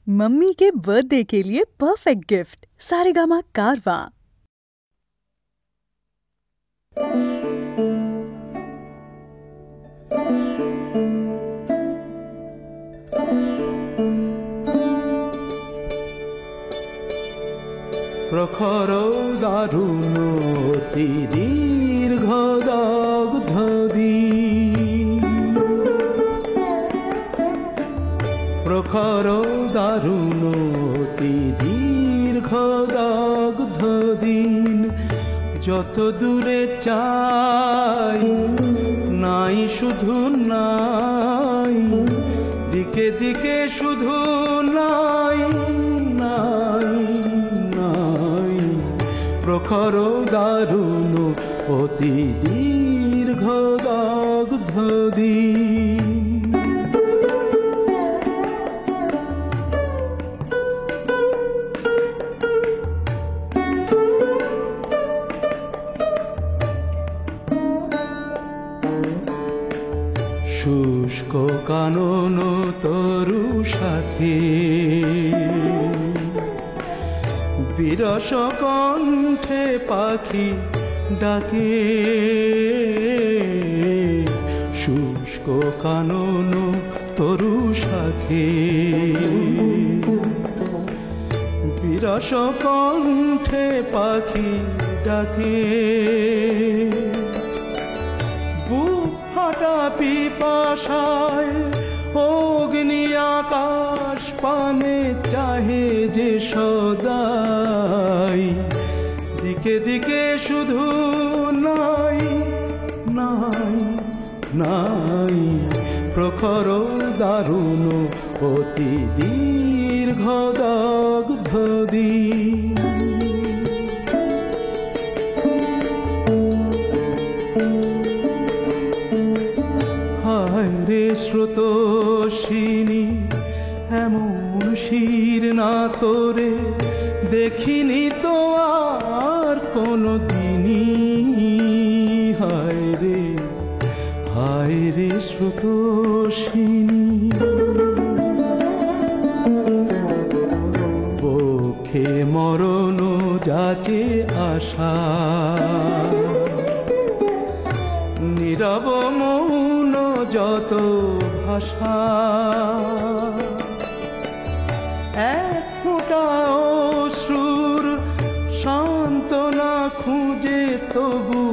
Mummy के birthday के लिए परफेक्ट गिफ्ट सारेगामा कारवां। প্রখর দারুণ অতি দীর্ঘ দগ্ধদি, প্রখর দারুণ অতি দীর্ঘ দগ্ধদিন, যত দূরে চাই নাই শুধু নাই, দিকে দিকে শুধু নাই নাই নাই, প্রখর দারুণ অতি দীর্ঘ দগ্ধদিন। শুষ্ক কানন তরু শাখে, বিরস কণ্ঠে পাখি ডাকে, শুষ্ক কানন তরু শাখে, বিরস কণ্ঠে পাখি ডাকে, ফাটা পিপাসায় অগ্নি আকাশ পানে চাহে যে সদাই, দিকে দিকে শুধু নাই নাই নাই, প্রখর দারুণ অতি দীর্ঘ দগ্ধদিন। রে স্রোতস্বিনী এমন শির না তোরে দেখিনি তো আর কোনো দিনই, হায় রে স্রোতস্বিনী, পক্ষে মরণ যাচে আশা, নীরব মৌন যত ভাষা, এক ফোঁটা অশ্রুর সান্ত্বনা খুঁজে তবু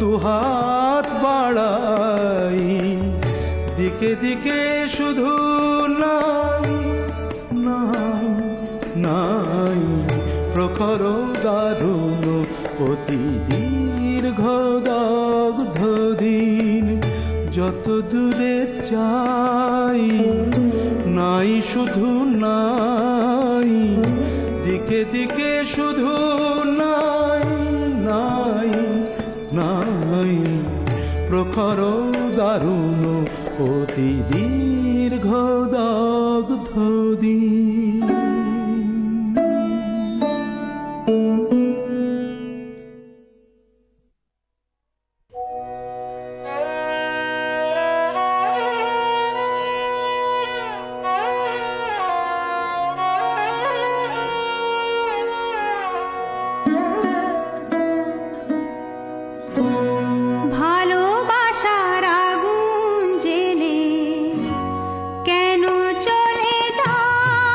দুহাত বাড়াই, দিকে দিকে শুধু নাই নাই নাই, প্রখর দারুণ অতি দীর্ঘ দগ্ধদিন, যত দূরে চাই নাই শুধু নাই, দিকে দিকে শুধু নাই নাই নাই, প্রখর দারুণ অতি দীর্ঘ দগ্ধদিন। ভালোবাসার আগুন জেলে কেন চলে যায়,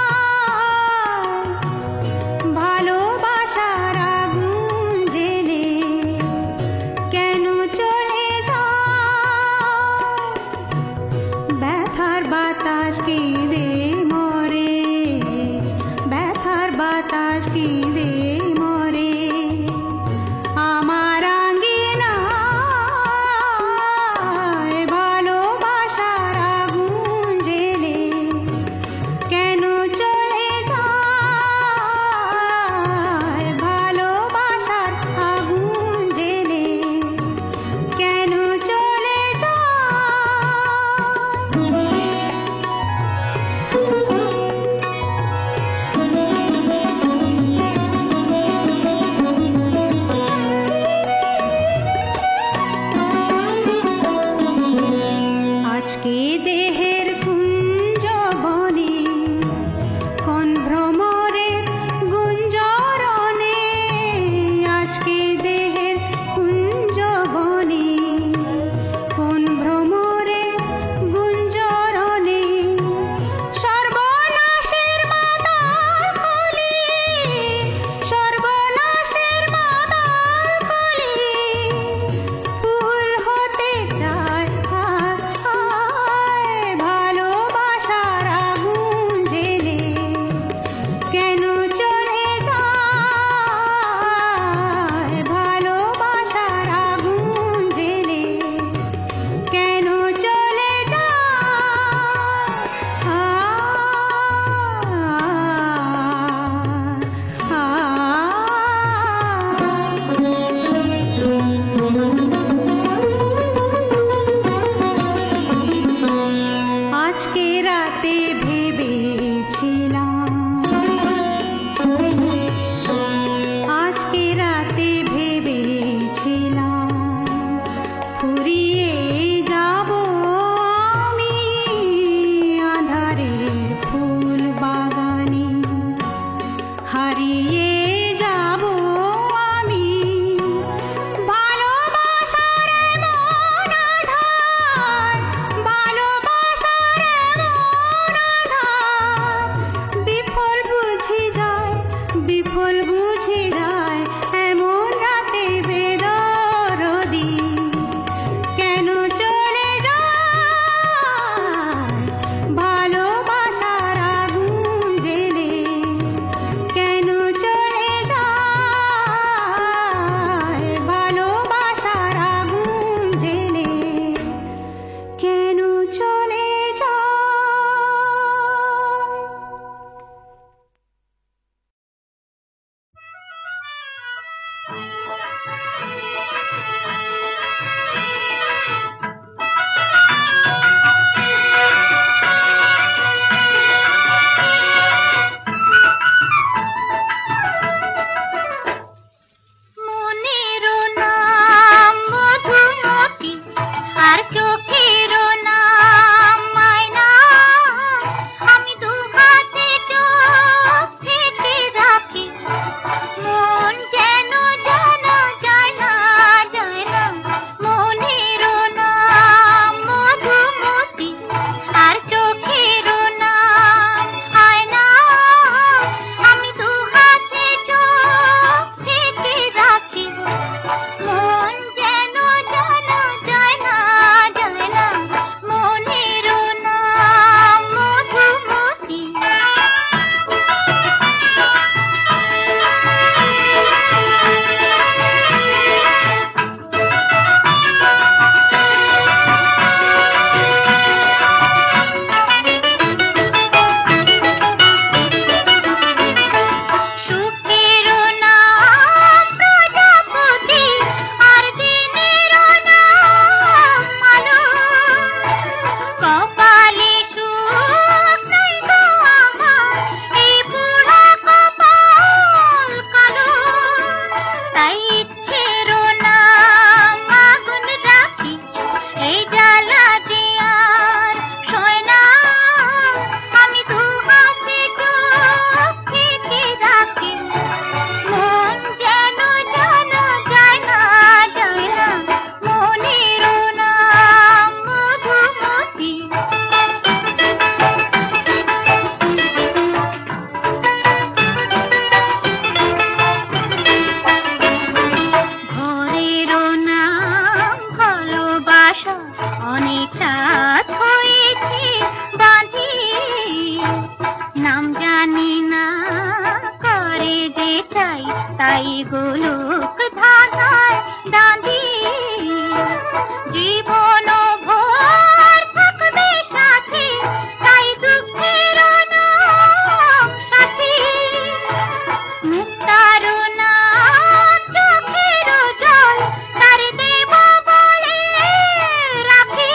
নাম জানি না, করে যে চাই তাই গোলক ধাঁধায় দাঁড়ি। জীবন ভোর থাকবে সাথী, তাই দুঃখের নাম সাথী। মুক্তার নাম চোখের জল, তার দেব বলে রাখি।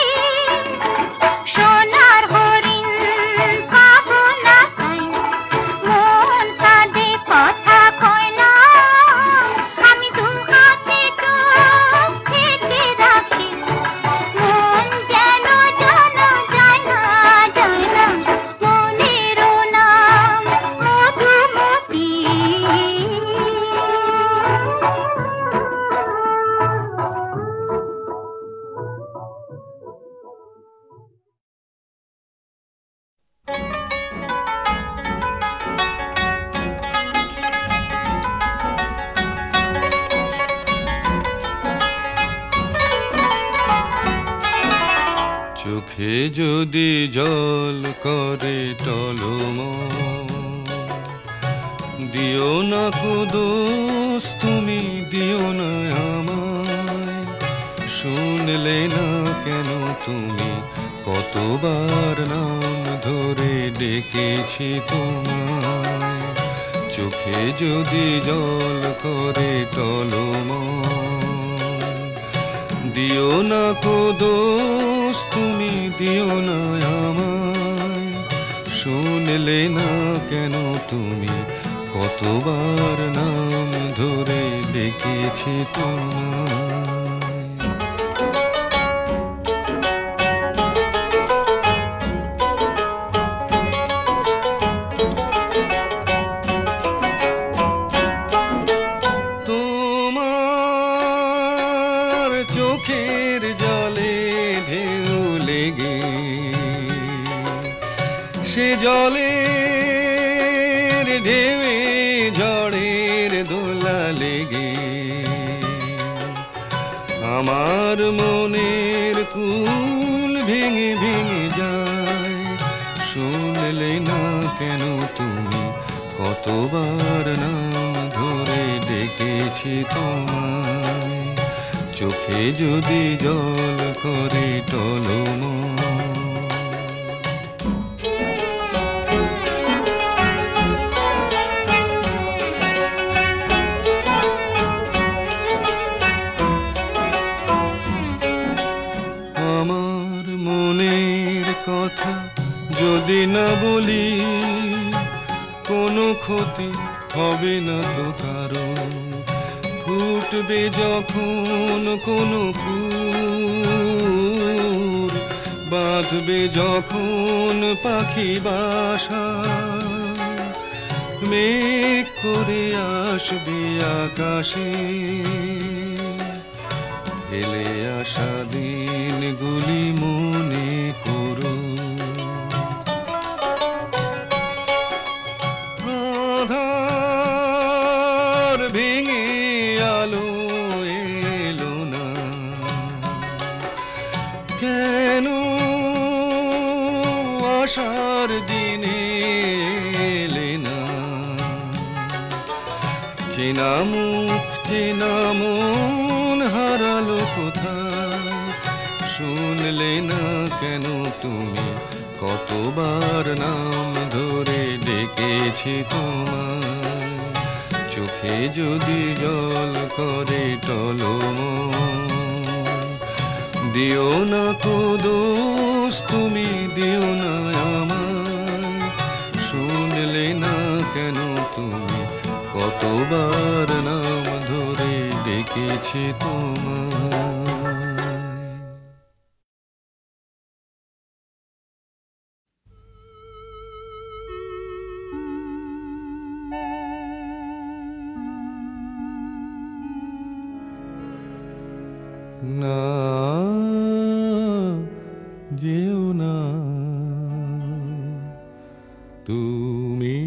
সোনার হরিণ পাবো না তাই, মন কাঁদে কথা কয় না। আমি দু হাতে চোখ থেকে রাখি, মন যেন জানা যায় না, যায় না। মনেরও নাম মধুমতি। চোখে যদি জল করে টলম, দিও না দোষ তুমি, দিও না আমায়। শুনলে না কেন তুমি, কতবার নাম ধরে ডেকেছি তোমায়। চোখে যদি জল করে টলম, দিও না দোষ তুমি, দিও না আমায়। শুনলে না কেন তুমি, কতবার নাম ধরে ডেকেছি তোমায়। তোমার চোখের জলে ঢেউ লেগে, সে জলের ঢেউয়ে ঝড়ের দোলা লেগে, আমার মনের কুল ভেঙে ভেঙে যায়। শুনলে না কেন তুমি, কতবার নাম ধরে ডেকেছি তোমায়। চোখে যদি জল করে টলম, আমার মনের কথা যদি না বলি, কোনো ক্ষতি হবে না তো কারো। ফুটবে যখন কোনো ফুল, বাঁধবে যখন পাখি বাসা, মেঘ করে আসবে আকাশে, ফেলে আসা দিনগুলি মনে করো। আধার ভেঙে আলো এলো না কেন, আশার দিনে এলে না। চেনা মুখ চেনা মন হারালো কোথায়। শুনলে না কেন তুমি, কতবার নাম ধরে ডেকেছি তোমায়। চোখে যদি জল করে টলম, দিও না দোষ তুমি, দিও না আমায়। শুনলে না কেন তুমি, কতবার নাম ধরে ডেকেছি তোমায়। না যেও না তুমি,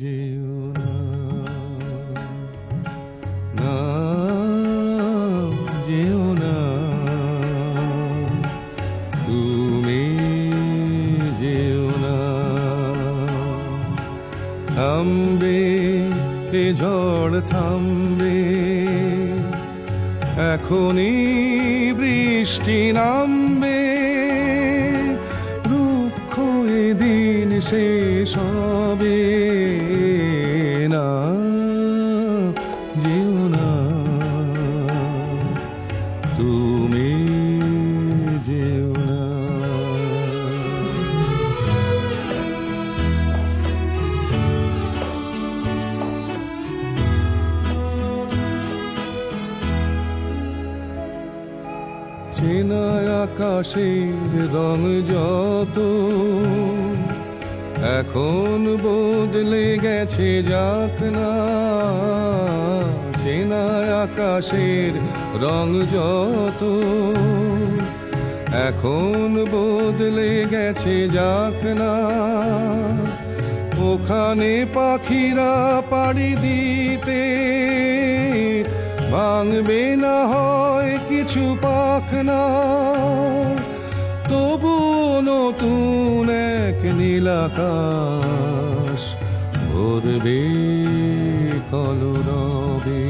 যেও না, না যেও না তুমি, যেও না। থামবে এ ঝড় থামবে, এখনই বৃষ্টি নামবে, রুক্ষ এ দিন শেষ হবে না, যেও না তুমি, যেও না। চেনা আকাশের রং যত এখন বদলে গেছে যাক না, চেনা আকাশের রং যত এখন বদলে গেছে যাক না, ওখানে পাখিরা পাড়ি দিতে ভাঙবে না হয় কিছু পাখনা, তবু নতুন এক নীল আকাশ ভরবে কলরবে,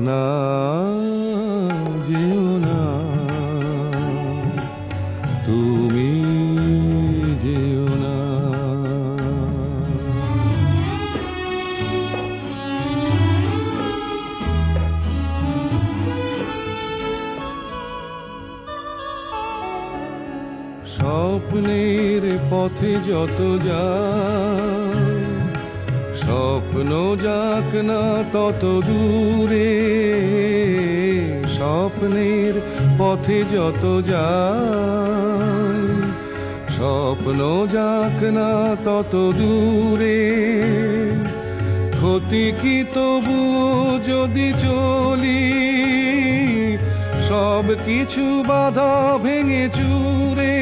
না যেও না তুমি, যেও না। স্বপ্নের পথে যত যায়, স্বপ্ন যাক না তত দূরে, স্বপ্নের পথে যত যায়, স্বপ্ন যাক না তত দূরে, ক্ষতি কি তবু যদি চলি, সব কিছু বাধা ভেঙে চুরে,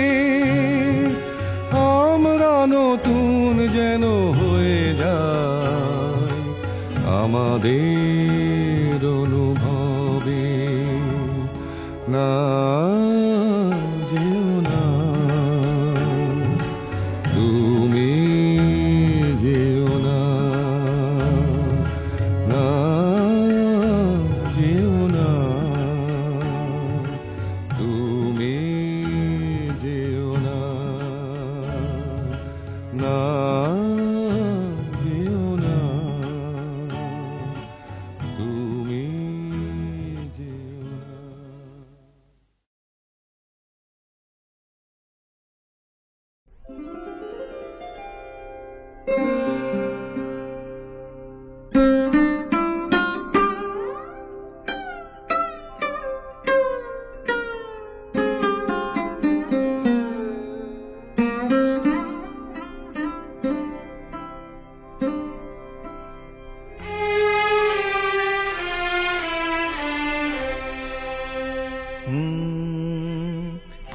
আমরা নতুন যেন হয়ে যায় আমাদের অনুভবে, না যেও না তুমি, যেও না, না যেও না তুমি, যেও না, না যেও না তুমি, যেও না।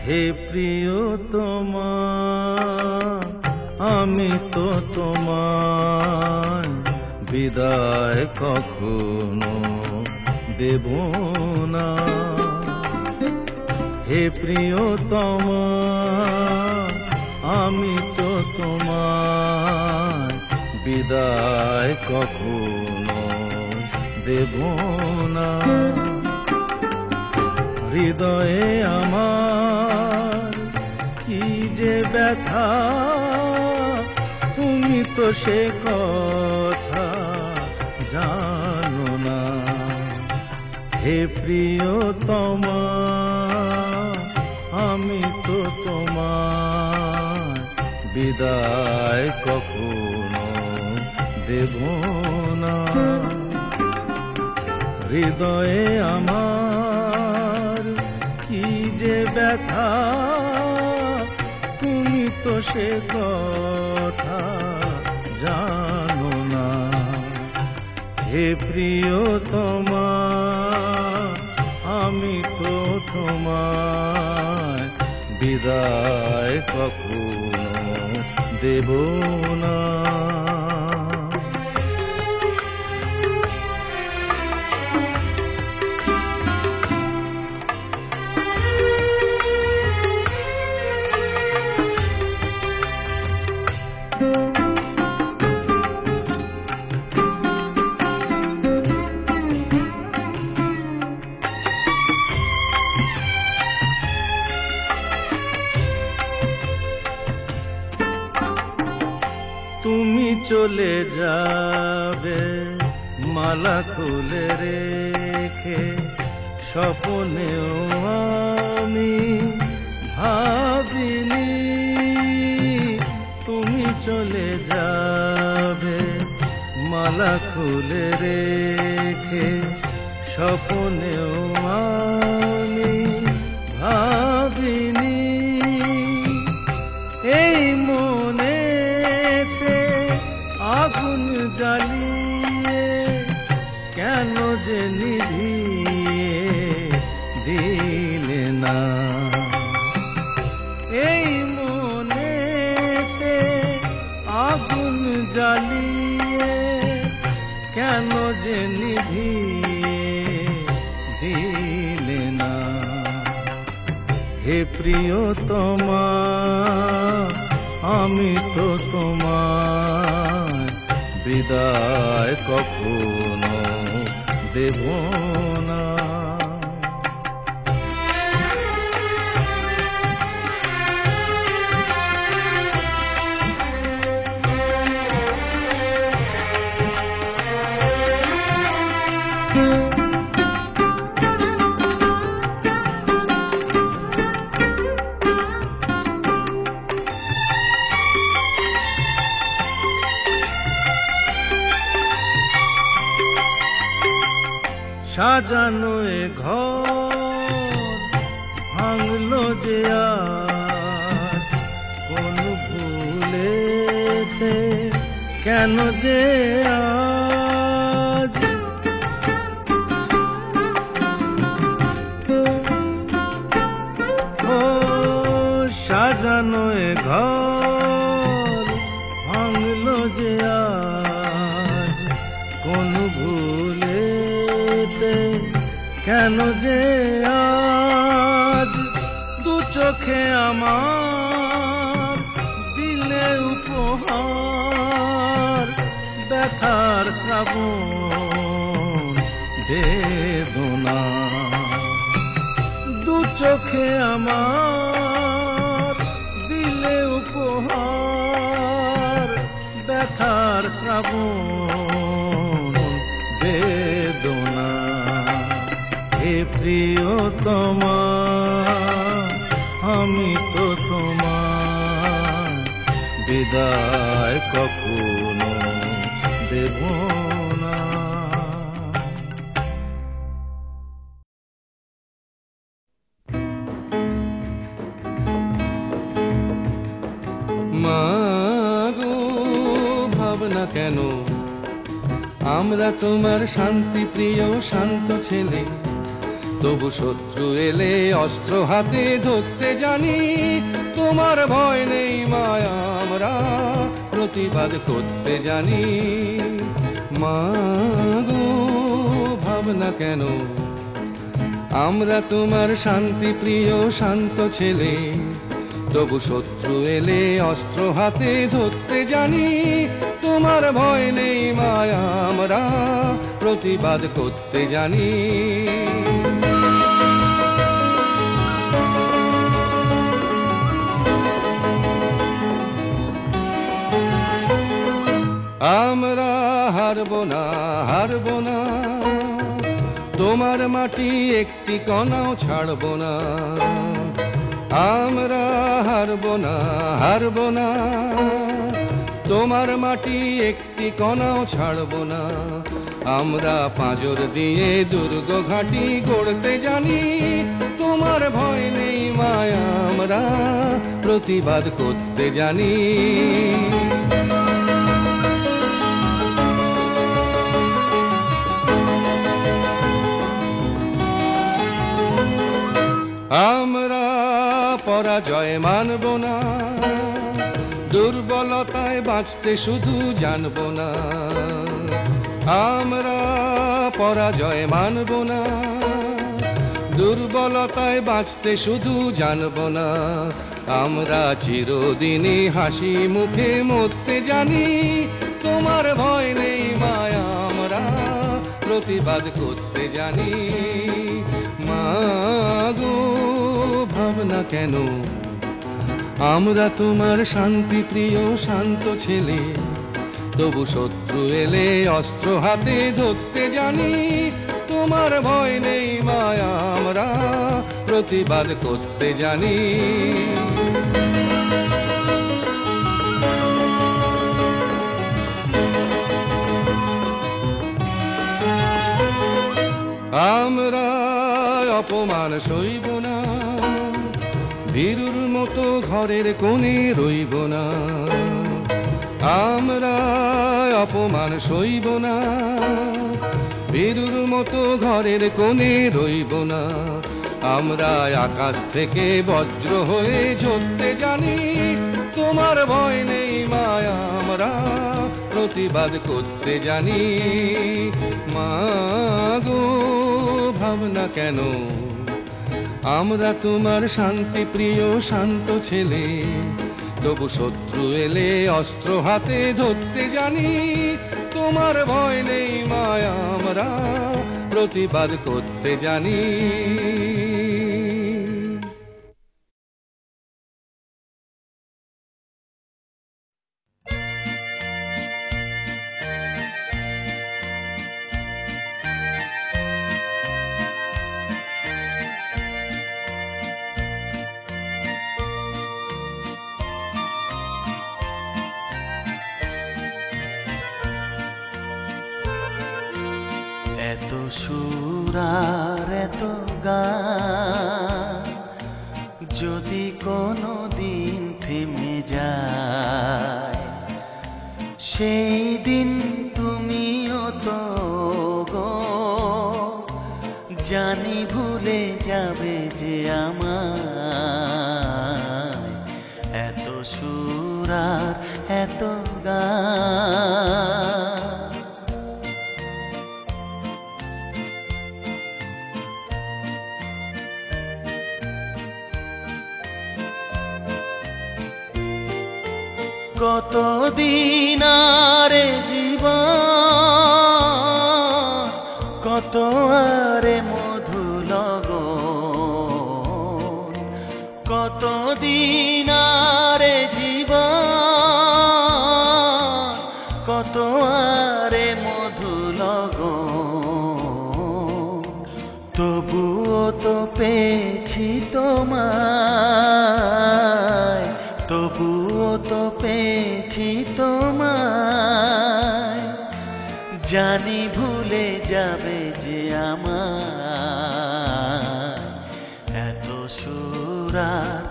হে প্রিয়তমা, আমি তো তোমায় বিদায় কখনো দেব না, হে প্রিয়তমা, আমি তো তোমায় বিদায় কখনো দেব না, হৃদয়ে আমার কি যে ব্যথা, তুমি তো সে কথা জানো না, হে প্রিয়তমা, আমি তো তোমায় বিদায় কখনো দেব না, হৃদয়ে আমার কি যে ব্যথা, তুমি তো সে কথা জানো না, হে প্রিয়তমা, আমি তো তোমায় বিদায় কখনো দেব না। তুমি চলে যাবে মালা খুলে রেখে, স্বপ্নেও আমি ভাবিনি তুমি চলে যাবে মালা খুলে রেখে, স্বপ্নেও আমি ভাবিনি। এই মনেতে আগুন জ্বালিয়ে কেন যে নিভিয়ে দিলে না, এই মনেতে আগুন জ্বালিয়ে কেন যে নিভিয়ে দিলে না। হে প্রিয়তমা আমি তো তোমার বিদায় কখনো দেব না। সাজানো এ ঘর ভাঙলো যে আজ, কোন ভুলেতে কেন যে আজ। ও সাজানো এ ঘর ভাঙলো যে আজ, কোন ভুলে কেন যে আজ। দু চোখে আমার দিলে উপহার, ব্যথার শ্রাবণ বেদনা। দু চোখে আমার দিলে উপহার, ব্যথার শ্রাবণ বেদনা। হে প্রিয়তমা আমি তো তোমার বিদায় কখনো দেব না। মাগো ভাবনা কেন, আমরা তোমার শান্তি প্রিয় শান্ত ছেলে, তবু শত্রু এলে অস্ত্র হাতে ধরতে জানি। তোমার ভয় নেই মায়া, আমরা প্রতিবাদ করতে জানি। মাগো ভাবনা কেন, আমরা তোমার শান্তি প্রিয় শান্ত ছেলে, তবু শত্রু এলে অস্ত্র হাতে ধরতে জানি। তোমার ভয় নেই মায়া, আমরা প্রতিবাদ করতে জানি। আমরা হারবো না, হারবো না, তোমার মাটি একটি কণাও ছাড়বো না। আমরা হারবো না, হারবো না, তোমার মাটি একটি কণাও ছাড়বো না। আমরা পাঁজর দিয়ে দুর্গ ঘাঁটি গড়তে জানি। তোমার ভয় নেই মায়া, আমরা প্রতিবাদ করতে জানি। আমরা পরাজয় মানব না, দুর্বলতায় বাঁচতে শুধু জানব না। আমরা পরাজয় মানব না, দুর্বলতায় বাঁচতে শুধু জানব না। আমরা চিরদিনই হাসি মুখে মরতে জানি। তোমার ভয় নেই মায়া, আমরা প্রতিবাদ করতে জানি। মাগো ভাবনা কেন, আমরা তোমার শান্তি প্রিয় শান্ত ছেলে, তবু শত্রু এলে অস্ত্র হাতে ধরতে জানি। তোমার ভয় নেই মায়া, আমরা প্রতিবাদ করতে জানি। আমরা অপমান সইব না, ভীরুর মতো ঘরের কোণে রইব না। আমরা অপমান সইব না, ভীরুর মতো ঘরের কোণে রইব না। আমরা আকাশ থেকে বজ্র হয়ে ঝরতে জানি। তোমার ভয় নেই মায়া, আমরা প্রতিবাদ করতে জানি। মাগো ভাবনা কেন, আমরা তোমার শান্তি প্রিয় শান্ত ছেলে, তবু শত্রু এলে অস্ত্র হাতে ধরতে জানি। তোমার ভয় নেই মায়া, আমরা প্রতিবাদ করতে জানি। এত সুর আর এত গান যদি কোনো দিন থেমে যায়, সেই দিন তুমিও তো গো জানি ভুলে যাবে যে আমায়। এত সুর আর এত গান কতদিন আরে জীবন, কত আরে মধু লগন। কতদিন আরে জীবন, কত আরে মধু লগন। তবুও তো পেয়েছি তোমায়, তবুও তো পেয়েছি তোমায়। জানি ভুলে যাবে যে আমায়। এত সুর আর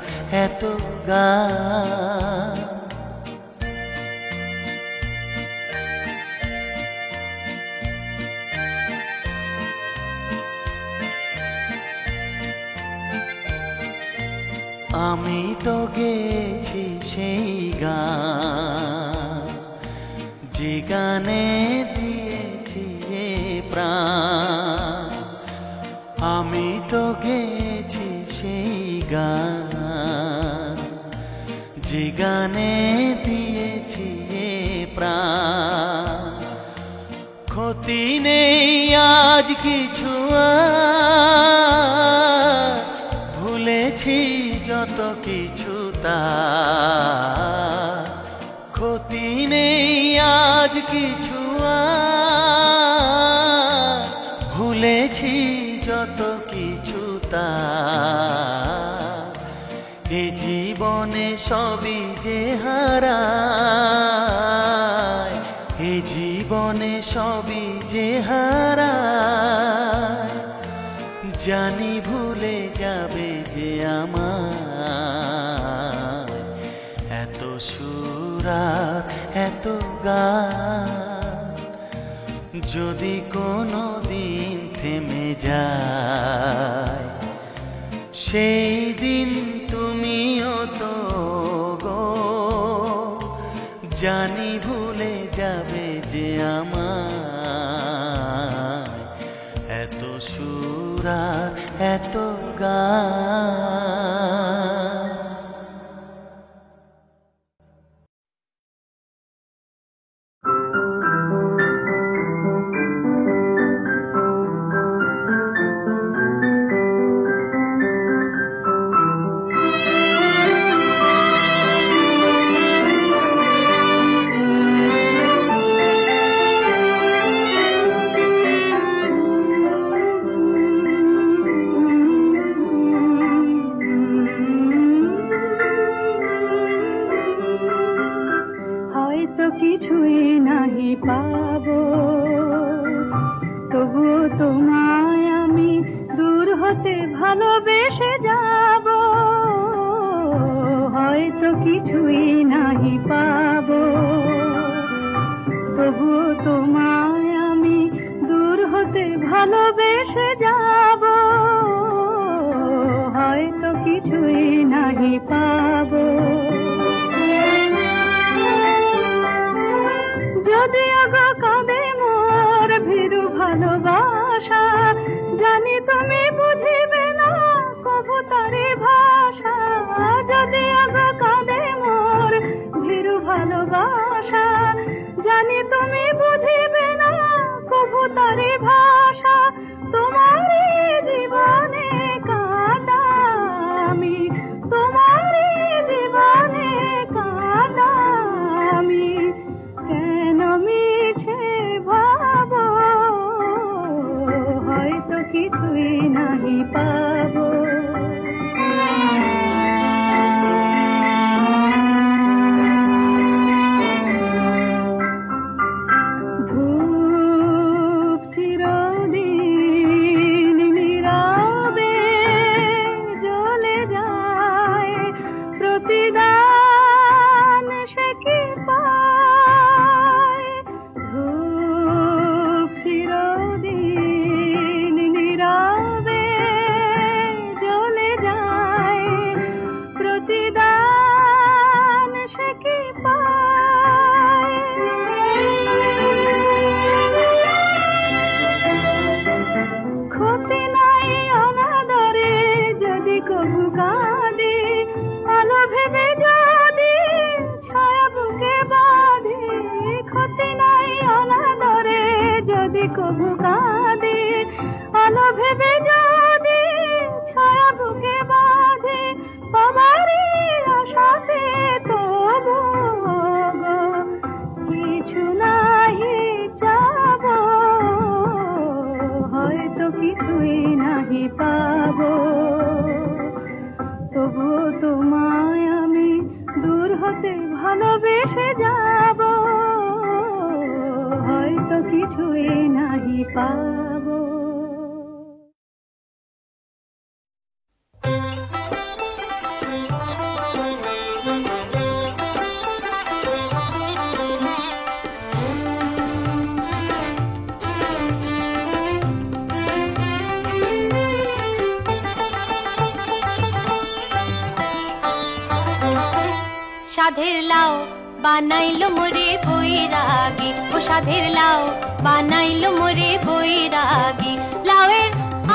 এত গান আমি তো গেছি সেই গান, যে গানে দিয়েছি এ প্রাণ। আমি তো গেছি সেই গান, যে গানে দিয়েছি এ প্রাণ। ক্ষতি নেই আজ কিছু আর, ভুলেছি যত কিছু তার। ক্ষতি নেই আজ কিছু আর, ভুলেছি যত কিছু তার। এ জীবনে সবই যে হারায়, এ জীবনে সবই যে হারায়। জানি ভুলে যাবে যে আমায়। এত সুর আর এত গান যদি কোনো দিন থেমে যায়, সেই দিন তুমিও তো গো জানি ভুলে যাবে যে আমায়। এত সুর আর এত গান কিছুই নাহি পাবো, তবুও তোমায় আমি দূর হতে ভালোবেসে যাব। হয়তো কিছুই নাহি পাবো, তবুও তোমায় আমি দূর হতে ভালোবেসে যাব। হয়তো কিছুই নাহি পাবো। যদি আগো কাঁদে মোর ভীরু ভালোবাসা, জানি তুমি বুঝিবে না কবু তারি ভাষা। যদি আগো কাঁদে মোর ভীরু ভালোবাসা, জানি তুমি বুঝিবে না কবু তারি ভাষা। তোমারই জীবনে কাঁদা আমি, তোমারই জীবনে কাঁদা আমি, কেন মিছে ভাবো। হয়তো কিছুই নাহি পাবো। ধূপ চিরদিন নীরবে জ্বলে যায়, প্রতিদান সে কি পায়। ধূপ চিরদিন নীরবে জ্বলে যায়, প্রতিদান সে কি পায়। ক্ষতি নাই অনাদরে যদি কবু কাঁদে, আলো ভেবে যদি ছায়া বুকে বাঁধে। ক্ষতি নাই অনাদরে যদি কবু কাঁদে, আলো ভেবে যদি ছায়া বুকে বাঁধে। তোমারই আশাতে তবু গো কিছু নাহি যাব। হয়তো কিছুই নাহি পাবো, তবুও তোমায় আমি দূর হতে ভালোবেসে যাব। হয়তো কিছুই নাহি পাবো। সাধের লাউ বানাইলো মোরে বৈরাগী, ও সাধের লাউ বানাইলো মোরে বৈরাগী। লাউয়ের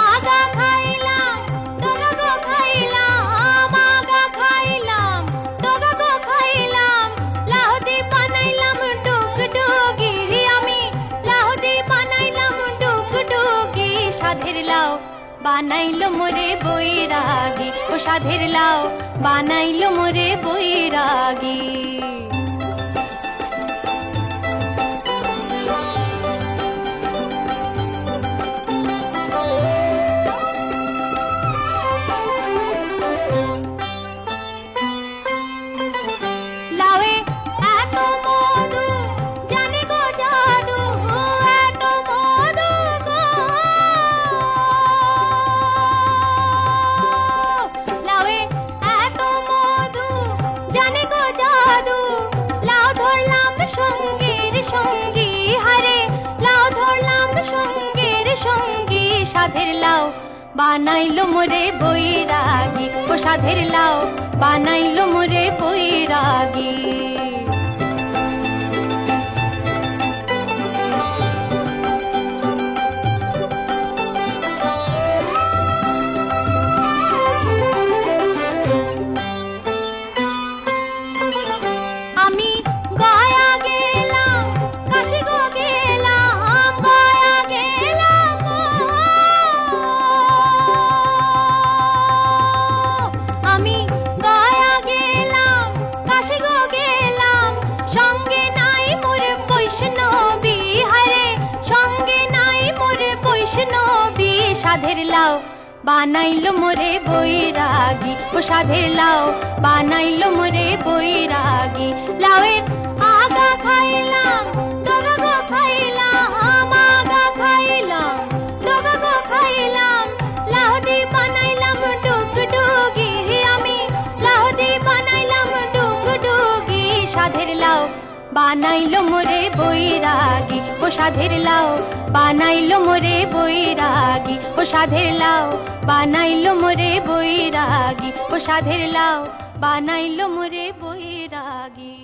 আগা খাইলাম, ডগা গো খাইলাম, আগা খাইলাম, ডগা গো খাইলাম। লাউদি বানাইলাম ডুগডুগি, আমি লাউদি বানাইলাম ডুগডুগি। সাধের লাউ বানাইলো মোরে বৈরাগী, ও সাধের লাউ বানাইলো মোরে বৈরাগী। লাউয়ে এত মধু, জানি গো জাদু, এত মধু গো। লাউয়ে এত মধু, জানি গো জাদু। লাউ ধরলাম সঙ্গীর সঙ্গী, হারে লাউ ধরলাম সঙ্গীর সঙ্গী। সাধের লাউ বানাইলো মোরে বৈরাগী, ও সাধের লাউ বানাইলো মোরে বৈরাগী। আমি গয়া গেলাম, কাশি গো গেলাম, গয়া গেলাম গো। আমি গয়া গেলাম, কাশি গো গেলাম। সঙ্গে নাই মোর বৈষ্ণবী, হারে সঙ্গে নাই মোর বৈষ্ণবী। সাধের লাউ বানাইলো মোরে বৈরাগী, ও সাধের লাউ বানাইলো মোরে বৈরাগী। লাউয়ের আগা খাইলাম দগা গো খাইলাম আগা খাইলাম দগা গো খাইলাম লাহদি বানাইলাম ডুগডুগি আমি লাহদি বানাইলাম ডুগডুগি সাধের লাউ বানাইলো মোরে বৈরাগী ও সাধের লাউ বানাইলো মোরে বৈরাগী ও সাধের লাউ বানাইলো মোরে বৈরাগী ও সাধের লাউ বানাইলো মোরে বৈরাগী।